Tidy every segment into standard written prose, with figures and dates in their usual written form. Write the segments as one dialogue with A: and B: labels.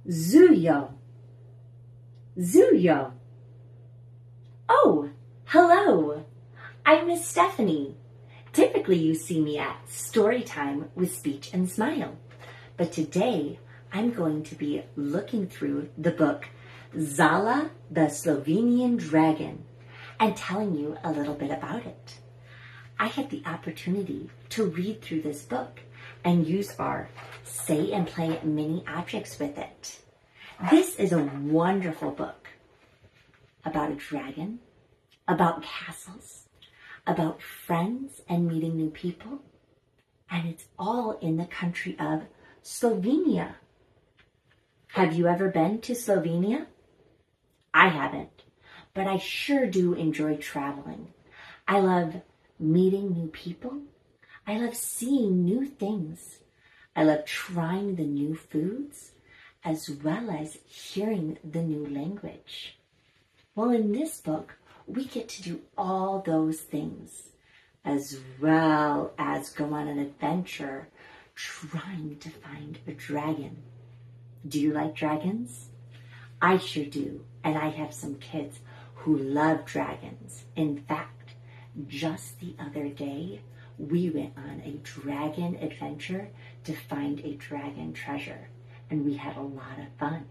A: Zuyo. Zuyo. Oh, hello. I'm Miss Stephanie. Typically you see me at Storytime with Speech and Smile, but today I'm going to be looking through the book Zala, the Slovenian Dragon, and telling you a little bit about it. I had the opportunity to read through this book and use our Say and Play mini objects with it. This is a wonderful book about a dragon, about castles, about friends and meeting new people, and it's all in the country of Slovenia. Have you ever been to Slovenia? I haven't, but I sure do enjoy traveling. I love meeting new people. I love seeing new things. I love trying the new foods, as well as hearing the new language. Well, in this book, we get to do all those things, as well as go on an adventure trying to find a dragon. Do you like dragons? I sure do, and I have some kids who love dragons. In fact, just the other day, we went on a dragon adventure to find a dragon treasure, and we had a lot of fun.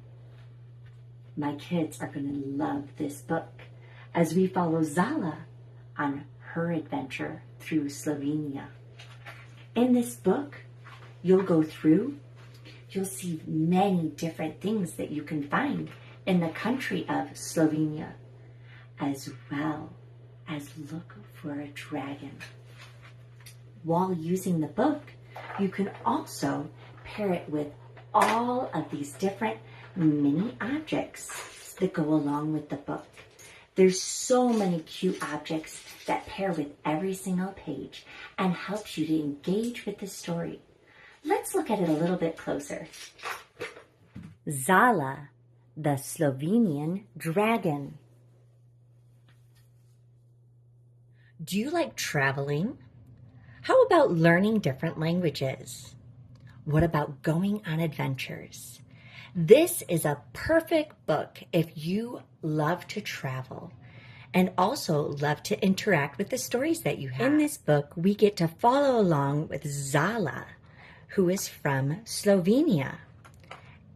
A: My kids are going to love this book as we follow Zala on her adventure through Slovenia. In this book, you'll see many different things that you can find in the country of Slovenia, as well as look for a dragon. While using the book, you can also pair it with all of these different mini objects that go along with the book. There's so many cute objects that pair with every single page and helps you to engage with the story. Let's look at it a little bit closer. Zala, the Slovenian Dragon. Do you like traveling? How about learning different languages? What about going on adventures? This is a perfect book if you love to travel and also love to interact with the stories that you have. In this book, we get to follow along with Zala, who is from Slovenia,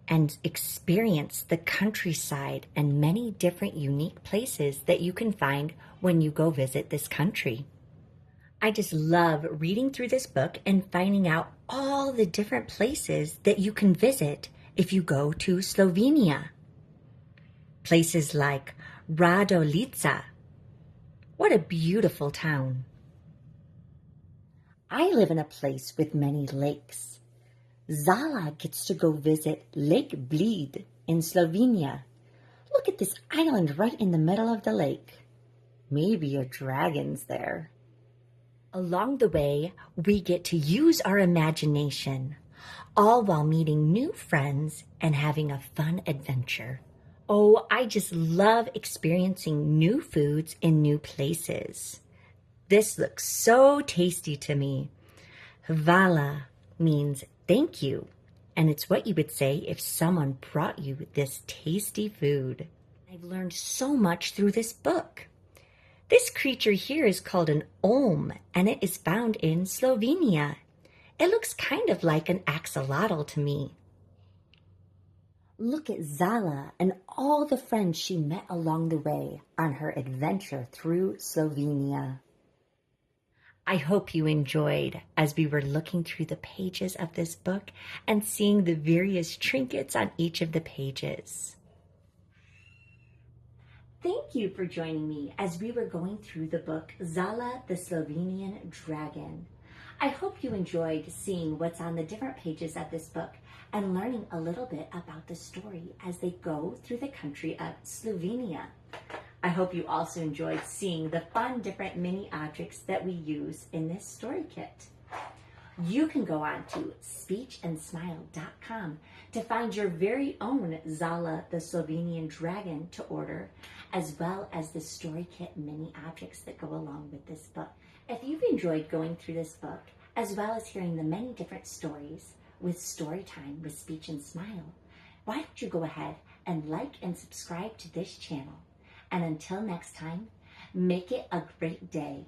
A: and experience the countryside and many different unique places that you can find when you go visit this country. I just love reading through this book and finding out all the different places that you can visit if you go to Slovenia. Places like Radolica. What a beautiful town. I live in a place with many lakes. Zala gets to go visit Lake Bled in Slovenia. Look at this island right in the middle of the lake. Maybe a dragon's there. Along the way, we get to use our imagination, all while meeting new friends and having a fun adventure. Oh, I just love experiencing new foods in new places. This looks so tasty to me. Hvala means thank you, and it's what you would say if someone brought you this tasty food. I've learned so much through this book. This creature here is called an olm, and it is found in Slovenia. It looks kind of like an axolotl to me. Look at Zala and all the friends she met along the way on her adventure through Slovenia. I hope you enjoyed as we were looking through the pages of this book and seeing the various trinkets on each of the pages. Thank you for joining me as we were going through the book Zala, the Slovenian Dragon. I hope you enjoyed seeing what's on the different pages of this book and learning a little bit about the story as they go through the country of Slovenia. I hope you also enjoyed seeing the fun different mini objects that we use in this story kit. You can go on to speechandsmile.com to find your very own Zala, the Slovenian Dragon to order, as well as the story kit mini objects that go along with this book. If you've enjoyed going through this book, as well as hearing the many different stories with Storytime with Speech and Smile, why don't you go ahead and like and subscribe to this channel? And until next time, make it a great day.